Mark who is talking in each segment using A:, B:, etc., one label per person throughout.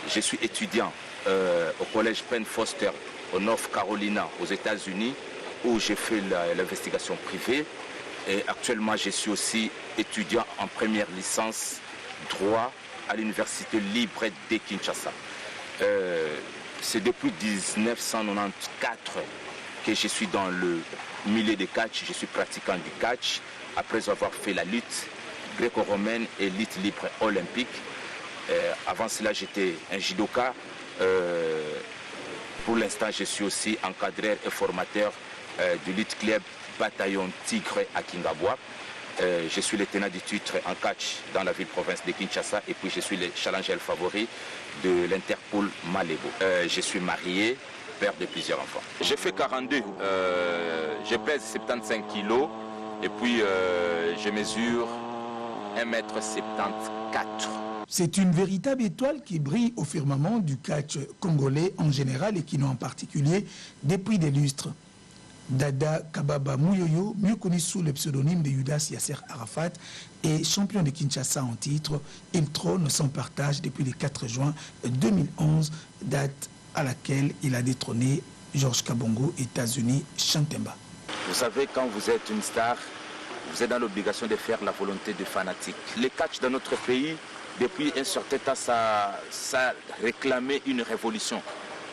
A: Je suis étudiant au collège Penn Foster au North Carolina aux États-Unis où j'ai fait l'investigation privée. Et actuellement, je suis aussi étudiant en première licence droit à l'université libre de Kinshasa. C'est depuis 1994 que je suis dans le milieu du catch. Je suis pratiquant du catch après avoir fait la lutte gréco-romaine et lutte libre olympique. Avant cela, j'étais un judoka. Pour l'instant, je suis aussi encadreur et formateur du lutte club Bataillon Tigre à Kingabwa. Je suis le tenant du titre en catch dans la ville-province de Kinshasa et puis je suis le challenger favori de l'Interpol Malebo. Je suis marié, père de plusieurs enfants. J'ai fait 42, je pèse 75 kilos et puis je mesure 1,74 m.
B: C'est une véritable étoile qui brille au firmament du catch congolais en général et qui en particulier depuis des lustres. Dada Kababa Mouyoyo, mieux connu sous le pseudonyme de Yudas Yasser Arafat, est champion de Kinshasa en titre. Il trône son partage depuis le 4 juin 2011, date à laquelle il a détrôné Georges Kabongo, États-Unis, Chantemba.
A: Vous savez, quand vous êtes une star, vous êtes dans l'obligation de faire la volonté des fanatiques. Le catch dans notre pays, depuis un certain temps, ça réclamait une révolution.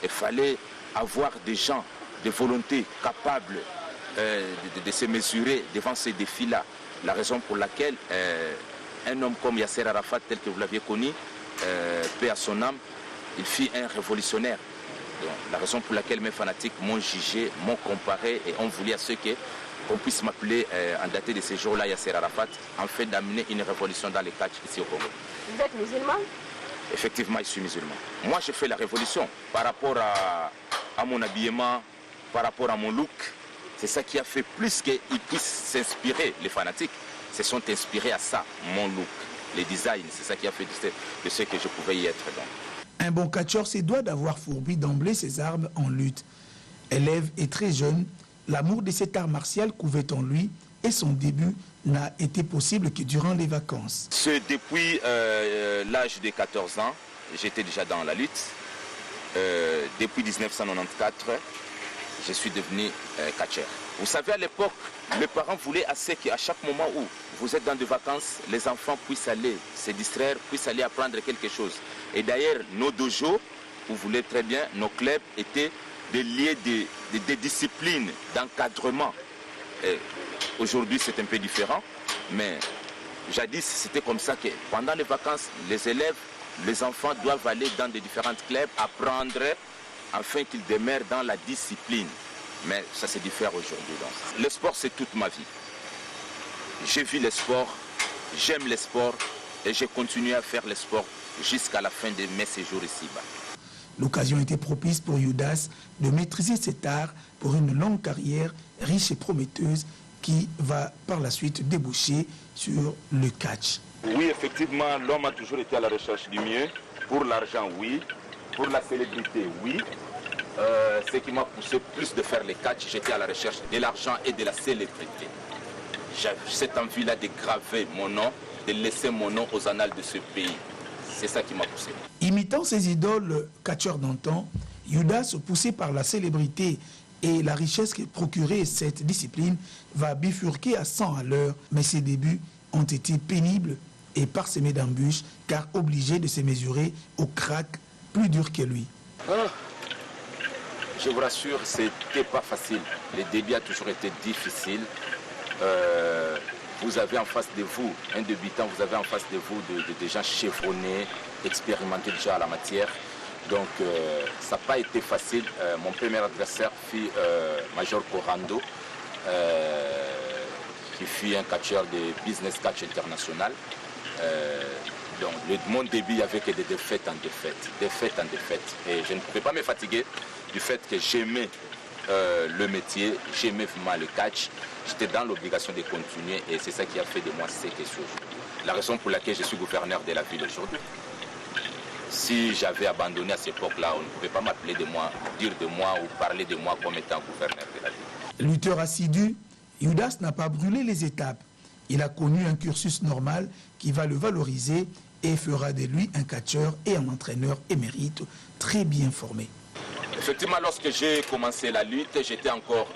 A: Il fallait avoir des gens de volonté capables de se mesurer devant ces défis-là. La raison pour laquelle un homme comme Yasser Arafat, tel que vous l'aviez connu, paix à son âme, il fut un révolutionnaire. Donc, la raison pour laquelle mes fanatiques m'ont jugé, m'ont comparé et ont voulu à ce qu'on puisse m'appeler en daté de ces jours-là Yasser Arafat, en fait d'amener une révolution dans les catch ici au Congo.
C: Vous êtes musulman?
A: Effectivement, je suis musulman. Moi, je fais la révolution par rapport à mon habillement, par rapport à mon look. C'est ça qui a fait plus qu'ils puissent s'inspirer, les fanatiques se sont inspirés à ça, mon look, les designs, c'est ça qui a fait de ce que je pouvais y être. Donc.
B: Un bon catcheur se doit d'avoir fourbi d'emblée ses armes en lutte. Élève et très jeune, l'amour de cet art martial couvait en lui et son début n'a été possible que durant les vacances.
A: C'est depuis l'âge de 14 ans, j'étais déjà dans la lutte. Depuis 1994, je suis devenu catcheur. Vous savez, à l'époque, mes parents voulaient assez qu'à chaque moment où vous êtes dans des vacances, les enfants puissent aller se distraire, puissent aller apprendre quelque chose. Et d'ailleurs, nos dojos, vous voulez très bien, nos clubs étaient des lieux de discipline, d'encadrement. Aujourd'hui, c'est un peu différent, mais jadis, c'était comme ça que pendant les vacances, les élèves, les enfants doivent aller dans des différents clubs, apprendre afin qu'ils demeurent dans la discipline. Mais ça se diffère aujourd'hui. Le sport, c'est toute ma vie. J'ai vu le sport, j'aime le sport et je continue à faire le sport jusqu'à la fin de mes séjours ici-bas.
B: L'occasion était propice pour Yudas de maîtriser cet art pour une longue carrière riche et prometteuse qui va par la suite déboucher sur le catch.
A: Oui, effectivement, l'homme a toujours été à la recherche du mieux. Pour l'argent, oui. Pour la célébrité, oui. Ce qui m'a poussé plus de faire les catch, j'étais à la recherche de l'argent et de la célébrité. J'avais cette envie-là de graver mon nom, de laisser mon nom aux annales de ce pays. C'est ça qui m'a poussé.
B: Imitant ses idoles catcheurs d'antan, Yudas, poussé par la célébrité et la richesse que procurait cette discipline, va bifurquer à 100 à l'heure. Mais ses débuts ont été pénibles et parsemés d'embûches, car obligé de se mesurer au crack plus dur que lui.
A: Je vous rassure, c'était pas facile. Le début a toujours été difficile. Vous avez en face de vous, un débutant, vous avez en face de vous des gens chevronnés, expérimentés déjà à la matière. Donc ça n'a pas été facile. Mon premier adversaire fut Major Corando, qui fut un catcheur de Business Catch International. Donc mon début, il n'y avait que des défaites en défaites, défaites en défaites. Et je ne pouvais pas me fatiguer du fait que j'aimais le métier, j'aimais vraiment le catch. J'étais dans l'obligation de continuer et c'est ça qui a fait de moi ce que je suis aujourd'hui. La raison pour laquelle je suis gouverneur de la ville aujourd'hui. Si j'avais abandonné à cette époque-là, on ne pouvait pas m'appeler de moi, dire de moi ou parler de moi comme étant gouverneur de la ville.
B: Lutteur assidu, Yudas n'a pas brûlé les étapes. Il a connu un cursus normal qui va le valoriser et fera de lui un catcheur et un entraîneur émérite très bien formé.
A: Effectivement, lorsque j'ai commencé la lutte, j'étais encore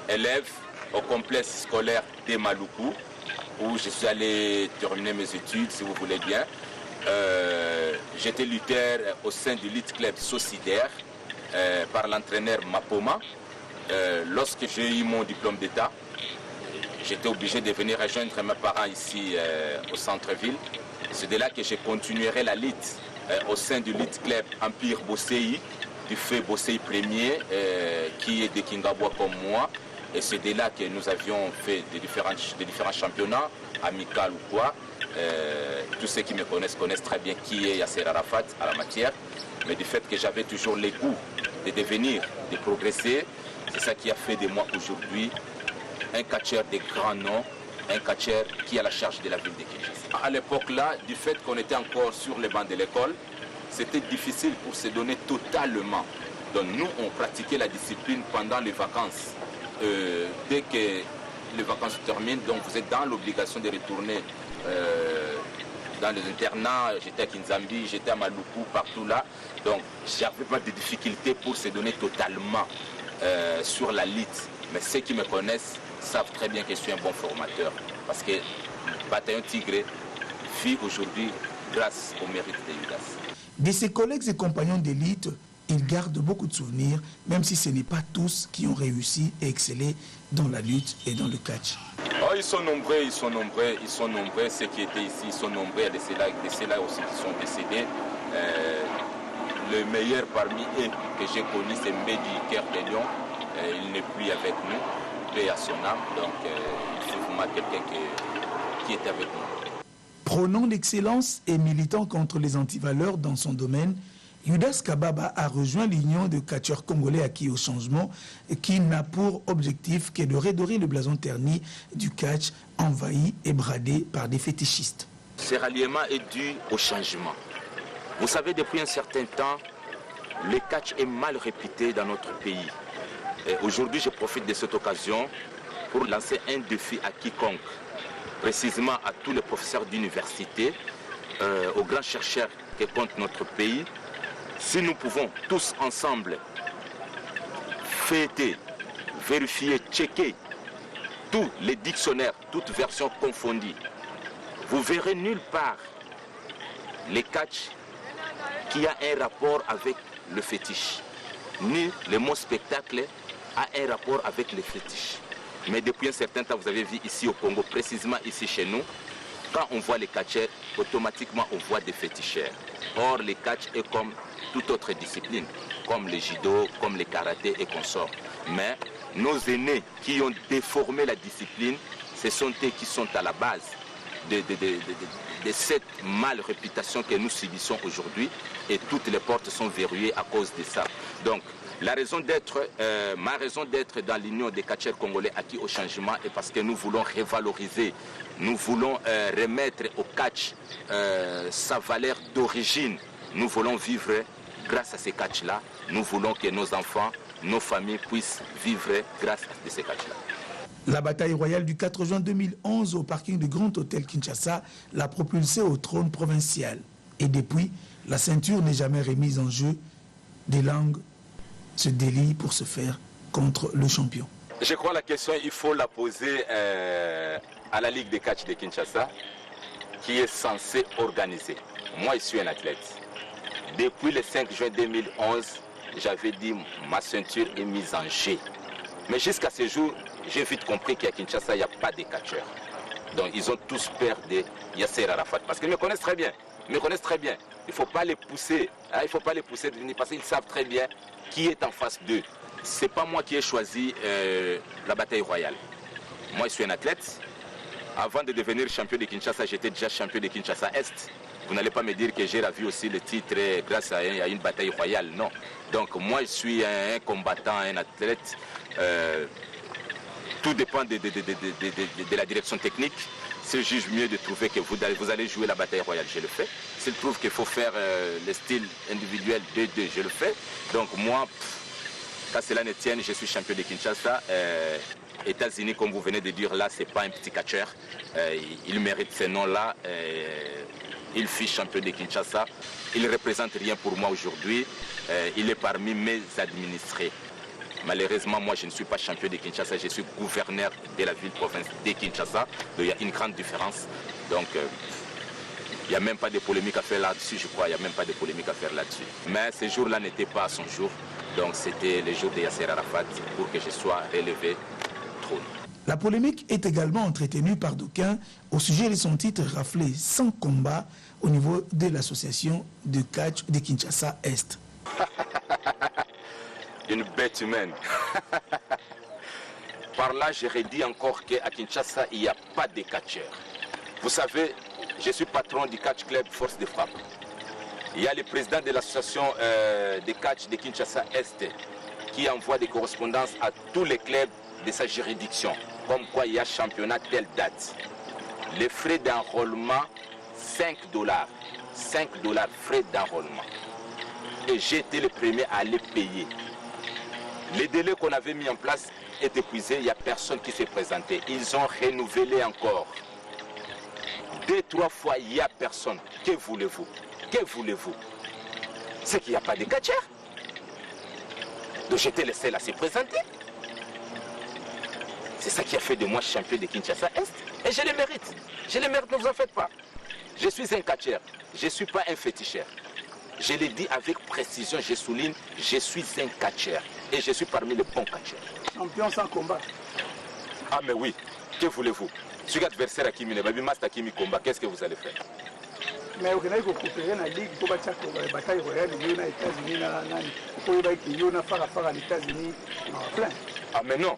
A: élève au complexe scolaire de Maluku, où je suis allé terminer mes études, si vous voulez bien. J'étais lutteur au sein du Lutte Club Socidaire par l'entraîneur Mapoma. Lorsque j'ai eu mon diplôme d'État, j'étais obligé de venir rejoindre mes parents ici au centre-ville. C'est de là que je continuerai la lutte au sein du Lutte Club Empire Bossei, du fait Bossei Premier, qui est de Kingabwa comme moi. Et c'est de là que nous avions fait des différents championnats, amicaux ou quoi. Tous ceux qui me connaissent très bien qui est Yasser Arafat à la matière. Mais du fait que j'avais toujours le goût de devenir, de progresser, c'est ça qui a fait de moi aujourd'hui un catcheur de grand nom, un catcheur qui a la charge de la ville de Kinshasa. À l'époque là, du fait qu'on était encore sur les bancs de l'école, c'était difficile pour se donner totalement. Donc nous, on pratiquait la discipline pendant les vacances. Dès que les vacances se terminent, donc vous êtes dans l'obligation de retourner dans les internats. J'étais à Kinzambi, j'étais à Maluku, partout là. Donc j'avais pas de difficultés pour se donner totalement sur la lutte. Mais ceux qui me connaissent savent très bien que je suis un bon formateur. Parce que Bataillon Tigré vit aujourd'hui grâce au mérite de Yudas.
B: De ses collègues et compagnons d'élite, il garde beaucoup de souvenirs, même si ce n'est pas tous qui ont réussi et excellé dans la lutte et dans le catch.
A: Oh, ils sont nombreux, ceux qui étaient ici, ils sont nombreux, de ceux-là aussi qui sont décédés. Le meilleur parmi eux que j'ai connu, c'est Mbedi Cœur de Lion. Il n'est plus avec nous, paix à son âme, donc il faut vraiment quelqu'un qui est avec nous.
B: Prônant l'excellence et militant contre les antivaleurs dans son domaine, Yudas Kababa a rejoint l'union de catcheurs congolais acquis au changement qui n'a pour objectif que de redorer le blason terni du catch envahi et bradé par des fétichistes.
A: Ce ralliement est dû au changement. Vous savez, depuis un certain temps, le catch est mal réputé dans notre pays. Aujourd'hui, je profite de cette occasion pour lancer un défi à quiconque, précisément à tous les professeurs d'université, aux grands chercheurs que compte notre pays. Si nous pouvons tous ensemble fêter, vérifier, checker tous les dictionnaires, toutes versions confondues, vous verrez nulle part les catch qui a un rapport avec le fétiche. Ni le mot spectacle a un rapport avec le fétiche. Mais depuis un certain temps, vous avez vu ici au Congo, précisément ici chez nous, quand on voit les catcheurs, automatiquement on voit des féticheurs. Or, les catch est comme toute autre discipline, comme le judo, comme le karaté et consorts. Mais nos aînés qui ont déformé la discipline, ce sont eux qui sont à la base de cette mal réputation que nous subissons aujourd'hui, et toutes les portes sont verrouillées à cause de ça. Donc, ma raison d'être dans l'union des catcheurs congolais acquis au changement est parce que nous voulons revaloriser, nous voulons remettre au catch sa valeur d'origine. Nous voulons vivre grâce à ces catchs-là. Nous voulons que nos enfants, nos familles puissent vivre grâce à ces catchs-là.
B: La bataille royale du 4 juin 2011 au parking du Grand Hôtel Kinshasa l'a propulsé au trône provincial. Et depuis, la ceinture n'est jamais remise en jeu. Des langues se délient pour se faire contre le champion.
A: Je crois que la question, il faut la poser à la Ligue des catch de Kinshasa, qui est censée organiser. Moi, je suis un athlète. Depuis le 5 juin 2011, j'avais dit ma ceinture est mise en jeu. Mais jusqu'à ce jour, j'ai vite compris qu'à Kinshasa, il n'y a pas de catcheurs. Donc ils ont tous peur de Yasser Arafat. Parce qu'ils me connaissent très bien. Il ne faut pas les pousser. Hein, il ne faut pas les pousser de venir parce qu'ils savent très bien qui est en face d'eux. Ce n'est pas moi qui ai choisi la bataille royale. Moi, je suis un athlète. Avant de devenir champion de Kinshasa, j'étais déjà champion de Kinshasa Est. Vous n'allez pas me dire que j'ai ravi aussi le titre grâce à une bataille royale. Non. Donc moi, je suis un combattant, un athlète. Tout dépend de la direction technique. S'il juge mieux de trouver que vous allez jouer la bataille royale, je le fais. S'il trouve qu'il faut faire le style individuel 2-2, je le fais. Donc moi, Qu'à cela ne tienne, je suis champion de Kinshasa. États-Unis, comme vous venez de dire, là, c'est pas un petit catcheur. Il mérite ce nom-là. Il fut champion de Kinshasa. Il ne représente rien pour moi aujourd'hui. Il est parmi mes administrés. Malheureusement, moi, je ne suis pas champion de Kinshasa. Je suis gouverneur de la ville-province de Kinshasa. Donc, il y a une grande différence. Donc, il n'y a même pas de polémique à faire là-dessus, je crois. Il n'y a même pas de polémique à faire là-dessus. Mais ce jour-là n'était pas son jour. Donc, c'était le jour de Yasser Arafat pour que je sois relevé trône.
B: La polémique est également entretenue par d'aucuns au sujet de son titre raflé sans combat au niveau de l'association de catch de Kinshasa-Est.
A: Une bête humaine. Par là, je redis encore qu'à Kinshasa, il n'y a pas de catcheurs. Vous savez, je suis patron du catch club Force de Frappe. Il y a le président de l'association de catch de Kinshasa-Est qui envoie des correspondances à tous les clubs de sa juridiction, comme quoi il y a championnat telle date. Les frais d'enrôlement, $5. $5 frais d'enrôlement. Et j'ai été le premier à les payer. Les délais qu'on avait mis en place est épuisé, il n'y a personne qui s'est présenté. Ils ont renouvelé encore. 2-3 fois, il n'y a personne. Que voulez-vous? Que voulez-vous? C'est qu'il n'y a pas de catcheurs. Donc j'étais le seul à se présenter. C'est ça qui a fait de moi champion de Kinshasa-Est. Et je le mérite. Je le mérite, ne vous en faites pas. Je suis un catcheur. Je ne suis pas un féticheur. Je le dis avec précision, je souligne, je suis un catcheur. Et je suis parmi les bons catcheurs.
C: Champion sans combat.
A: Ah mais oui, que voulez-vous? Si vous êtes adversaire à Kimi, Babi Master Kimi combat, qu'est-ce que vous allez faire?
C: Mais vous avez coopéré dans la ligue pour battre la bataille royale aux États-Unis, pour battre les États-Unis, plein.
A: Ah mais non,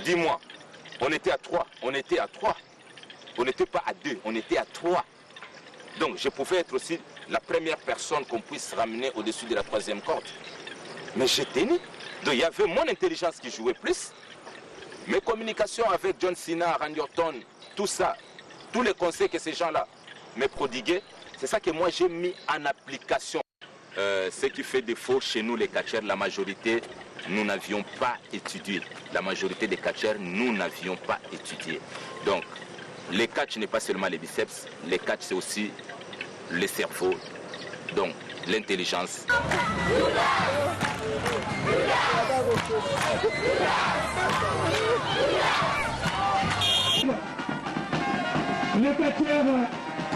A: dis-moi, on était à 3, on était à 3. On n'était pas à 2, on était à 3. Donc je pouvais être aussi la première personne qu'on puisse ramener au-dessus de la 3e corde. Mais j'ai tenu. Donc il y avait mon intelligence qui jouait plus. Mes communications avec John Cena, Randy Orton, tout ça, tous les conseils que ces gens-là me prodiguaient, c'est ça que moi j'ai mis en application. Ce qui fait défaut chez nous les catcheurs, la majorité, nous n'avions pas étudié. La majorité des catcheurs, nous n'avions pas étudié. Donc, les catch n'est pas seulement les biceps, les catch c'est aussi le cerveau, donc l'intelligence.
C: Le catcheur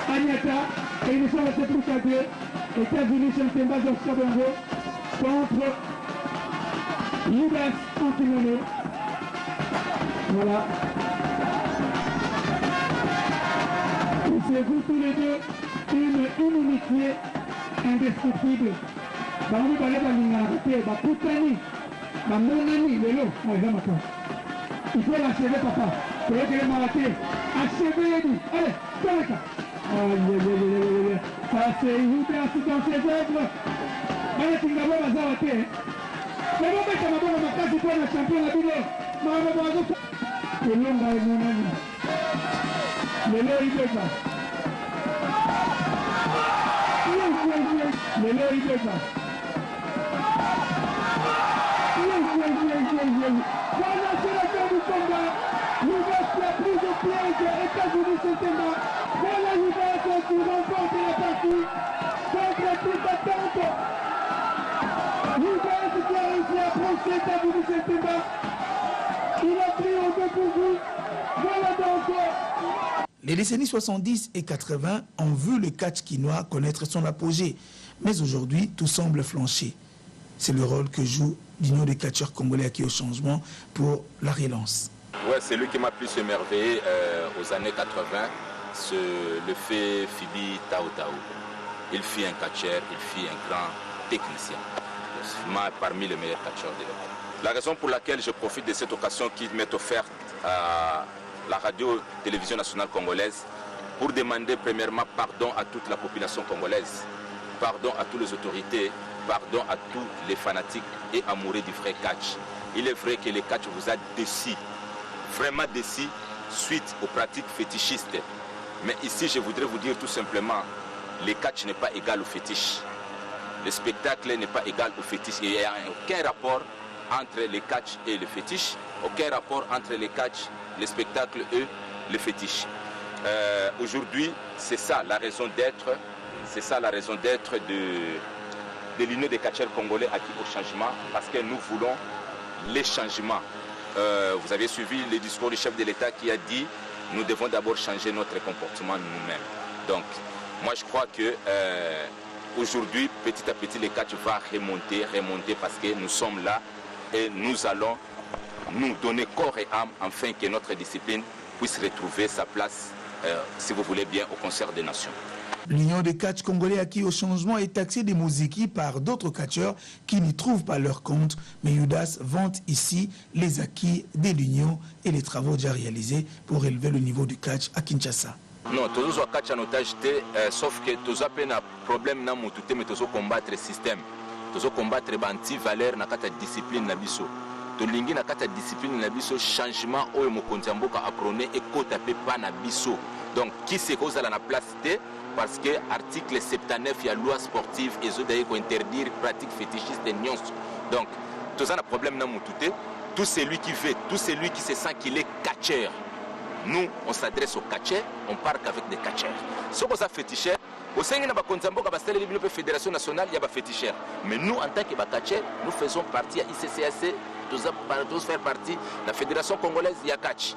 C: Agnata, et nous sommes restés plus à 2. États-Unis Championnat Georges contre Judas Antimone. Voilà. Et c'est vous tous les deux une inimitié indestructible. Bango balé balingaka te bakutani bamonani lelo eza makasi. Il faut l'achever papa. Toyokele maraté. Achever Edu. Allez, Taleka. Ça c'est Judas dans ses œuvres. Allez, Tingabo Bazawa te. Mais bon, mais Mabona makasi pour le champion la bino. Mama Bago. Kolonga emonani. Lelo ibeka. Lelo ibeka. Voilà, c'est la fin du combat. Judas qui a pris au piège États-Unis Septembre. Voilà Judas qui remporte la partie contre la plus battante. Judas qui a réussi à approcher États-Unis Septembre. Il a pris au deux pour vous. Voilà donc.
B: Les décennies 70 et 80 ont vu le catch quinois connaître son apogée. Mais aujourd'hui, tout semble flancher. C'est le rôle que joue l'Union des catcheurs congolais qui est au changement pour la relance.
A: Ouais, c'est lui qui m'a plus émerveillé aux années 80. Le fait Fibi Tao Tao. Il fut un catcheur, il fut un grand technicien. Parmi les meilleurs catcheurs de l'époque. La raison pour laquelle je profite de cette occasion qui m'est offerte à la radio-télévision nationale congolaise pour demander premièrement pardon à toute la population congolaise, pardon à toutes les autorités, pardon à tous les fanatiques et amoureux du vrai catch. Il est vrai que le catch vous a déçu, vraiment déçu, suite aux pratiques fétichistes. Mais ici, je voudrais vous dire tout simplement, le catch n'est pas égal au fétiche. Le spectacle n'est pas égal au fétiche. Il n'y a aucun rapport entre les catch et le fétiche, aucun rapport entre les catch, les spectacles et le fétiche. Aujourd'hui, c'est ça la raison d'être, de l'Union des catcheurs congolais acquis au changement, parce que nous voulons les changements. Vous avez suivi le discours du chef de l'État qui a dit nous devons d'abord changer notre comportement nous-mêmes. Donc, moi je crois que aujourd'hui, petit à petit, le catch va remonter parce que nous sommes là et nous allons nous donner corps et âme afin que notre discipline puisse retrouver sa place, si vous voulez bien, au concert des nations.
B: L'Union des catch congolais acquis au changement est taxée des Moziki par d'autres catcheurs qui n'y trouvent pas leur compte. Mais Yudas vante ici les acquis de l'Union et les travaux déjà réalisés pour élever le niveau du catch à Kinshasa.
A: Non, tous les catch en otage, sauf que tous les problèmes na mututé, mais tous combattre le système, tous combattre l'anti-valeur na kata discipline na biso. Tolingi na kata discipline na biso changement oyo mokonzi mboka aprone et kota pe pa na biso. Donc qui c'est cause à la place T parce que article 79 il y a loi sportive et zo d'ailleurs interdire pratique fétichiste et nyons. Donc tout ça un problème na mututé, tout celui qui veut, tout celui qui se sent qu'il est catcheur. Nous on s'adresse aux catcheurs, on parle qu'avec des catcheurs. Ce qu'on a féticheur, au sein de la fédération nationale, il y a des féticheurs. Mais nous en tant que catcheurs, nous faisons partie à ICCAC, tous faire partie de la fédération congolaise, il y a catch.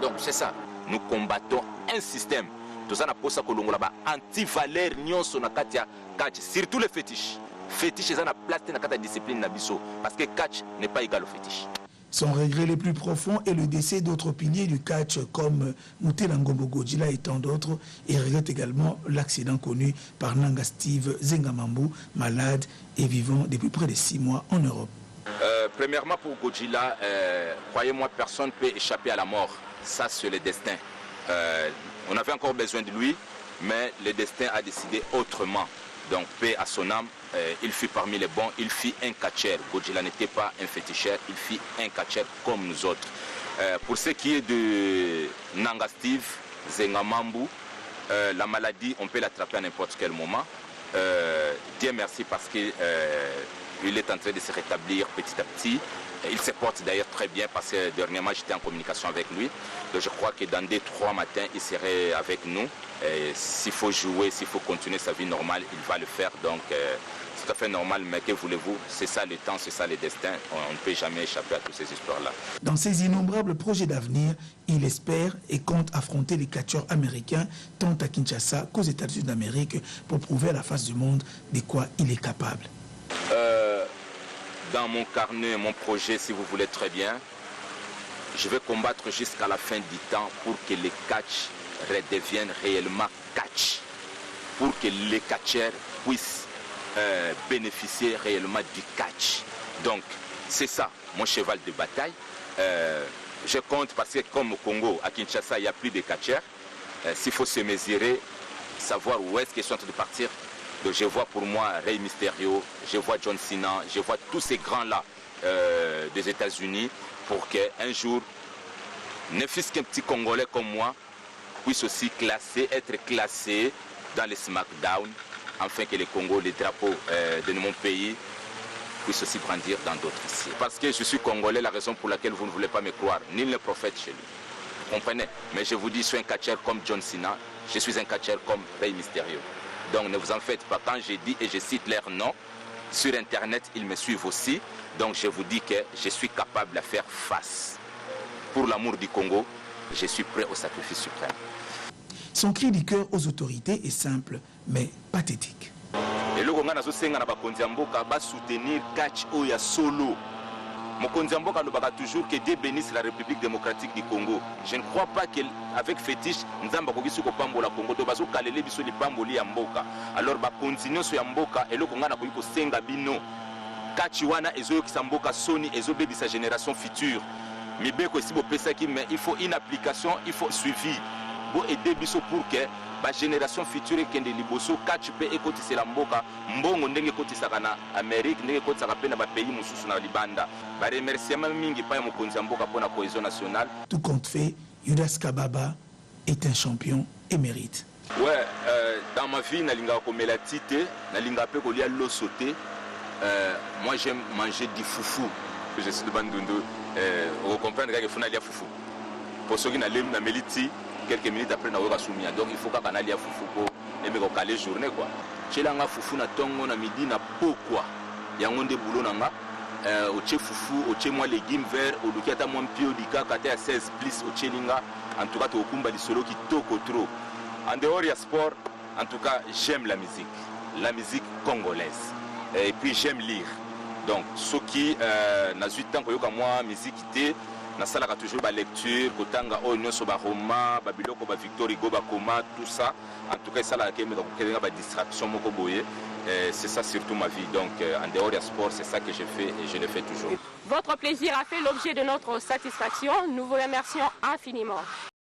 A: Donc c'est ça. Nous combattons un système. Tout ça n'a pas ça que l'on a anti-valeur nyonso na katia catch, surtout les fétiches. Fétiche ça na place na kata discipline na biso parce que catch n'est pas égal au fétiche.
B: Son regret le plus profond est le décès d'autres piliers du catch comme Moutela Ngombo Godjila et tant d'autres, et regrette également l'accident connu par Nanga Steve Zengamambu, malade et vivant depuis près de 6 mois en Europe.
A: Premièrement pour Godjila, croyez-moi, personne ne peut échapper à la mort. Ça c'est le destin. On avait encore besoin de lui, mais le destin a décidé autrement. Donc paix à son âme, il fut parmi les bons, il fut un catcheur. Godjila n'était pas un féticheur, il fut un catcheur comme nous autres. Pour ce qui est de Nanga Steve Zengamambu, la maladie, on peut l'attraper à n'importe quel moment. Dieu merci parce qu'il est en train de se rétablir petit à petit. Il se porte d'ailleurs très bien parce que dernièrement j'étais en communication avec lui. Donc je crois que dans 2-3 matins, il serait avec nous. S'il faut jouer, s'il faut continuer sa vie normale, il va le faire. Donc c'est tout à fait normal, mais que voulez-vous? C'est ça le temps, c'est ça le destin. On ne peut jamais échapper à toutes ces histoires-là.
B: Dans ses innombrables projets d'avenir, il espère et compte affronter les catcheurs américains tant à Kinshasa qu'aux États-Unis d'Amérique pour prouver à la face du monde de quoi il est capable.
A: Dans mon carnet, mon projet, si vous voulez très bien, je vais combattre jusqu'à la fin du temps pour que les catch redeviennent réellement catch. Pour que les catcheurs puissent bénéficier réellement du catch. Donc, c'est ça, mon cheval de bataille. Je compte parce que comme au Congo, à Kinshasa, il n'y a plus de catcheurs. S'il faut se mesurer, savoir où est-ce qu'ils sont en train de partir. Donc je vois pour moi Rey Mysterio, je vois John Cena, je vois tous ces grands-là des États-Unis pour qu'un jour, ne fût-ce qu'un petit Congolais comme moi, puisse aussi être classé dans les SmackDown, afin que le Congo, les drapeaux de mon pays, puissent aussi grandir dans d'autres ici. Parce que je suis Congolais, la raison pour laquelle vous ne voulez pas me croire, ni le prophète chez lui. Vous comprenez? Mais je vous dis, je suis un catcheur comme John Cena, je suis un catcheur comme Rey Mysterio. Donc ne vous en faites pas, quand je dis et je cite leur nom, sur internet ils me suivent aussi, donc je vous dis que je suis capable de faire face. Pour l'amour du Congo, je suis prêt au sacrifice suprême.
B: Son cri du cœur aux autorités est simple, mais pathétique.
A: Et le Congo va soutenir catch Oya solo. Mokonzi Mboka lobaka toujours que Dieu bénisse la République démocratique du Congo. Je ne crois pas qu'avec fétiche, Nzamba kokisu ko pambola Congo to bazo kalele biso li pamboli ya mboka. Alors ba continuer so ya mboka et le Congo na ko senga bino. Kachiwana ezo ki mboka soni ezo bebi sa génération future. Mibeko si bo pesa ki mais il faut une application, il faut suivi. Bo aider biso pour que la génération future kende liboso catch pe ekotisa la mboka mbongo ndenge kotisaka na Amérique ndenge kotisaka pe na ba pays mususu na libanda. Ba remerciement mingi pa mokonzi mboka pour la cohésion nationale.
B: Tout compte fait, Yudas Kababa est un champion émérite.
A: Ouais, dans ma vie nalinga komela tite, nalinga pe kolia losote. Moi j'aime manger du foufou. que je suis de Bandundu, on comprend qu'il faut aller à Foufou. Pour ceux qui n'ont pas meliti, quelques minutes après, on a soumis. Donc il faut qu'on aille à Foufou pour aimer qu'on cale journée quoi. Chez l'anga Foufou na tongo na midi na pourquoi. Il y a un des boulots nanga. Au chez Foufou, au chez moi légumes verts, au dukiata mon pio dika kate à 16 plus au chez linga. En tout cas, au kumba di solo qui toko trop. En dehors du sport, en tout cas, j'aime la musique congolaise. Et puis j'aime lire. Donc, ceux qui n'ont 8 ans que moi, musique était, na sala toujours la lecture, kotanga onyo so ba Roma, ba biloko ba Victor Hugo ba Koma, tout ça. En tout cas, ça la que me donc ba distraction moko boye. C'est ça surtout ma vie. Donc, en dehors du sport, c'est ça que je fais et je le fais toujours.
D: Votre plaisir a fait l'objet de notre satisfaction. Nous vous remercions infiniment.